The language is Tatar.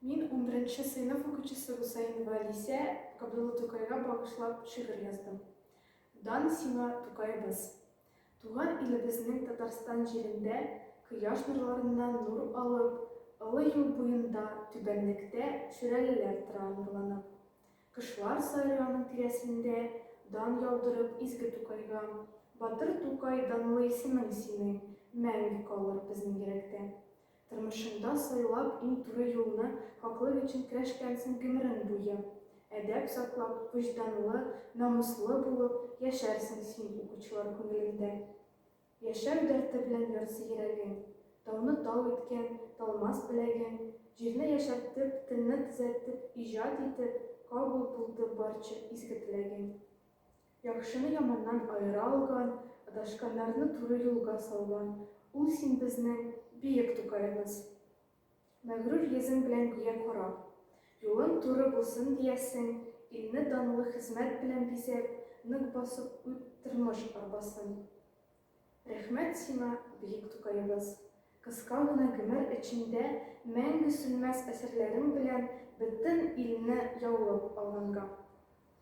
Мин 11 сыйныф укучысы Гусаинова Алисия Габдулла Тукайга багышлап шигырь яздым. Дан сиңа Тукайбыз. Туган илебезнең Татарстан җирендә кояш нурларыннан нур алып, олы юл буенда түбәнлектә шүрәлеләр тора нурланып. Кышлар сайрый аның тирәсендә, дан яудырып изге Тукайга. Батыр Тукай данлы исемең синең, мәңге калыр безнең йөрәктә. Тормышында сайлап иң туры юлны, хаклык өчен көрәшкәнсең гомерең буе. Әдәп саклап, вөҗданлы, намуслы булып яшәрсең син укучылар күңелендә. Яшәү дәрте белән ярсый йөрәгең, тауны тау иткән талмас беләгең, җирне яшәртеп, телне төзәтеп, иҗат итеп, кабул булды барча изге теләгең. Яхшыны яманнан аера алган, адашканнарны туры юлга салган, ул син безнең Биек Тукайыбыз. Мәгърур йөзең белән гүя карап, юлың туры булсын диясең, илне данлы хезмәт белән бизәп, нык басып үт тормыш арбасын. Рәхмәт сиңа, Биек Тукайыбыз. Кыска гына гомер эчендә мәңге сүнмәс әсәрләрең белән бөтен илне яулап алганга.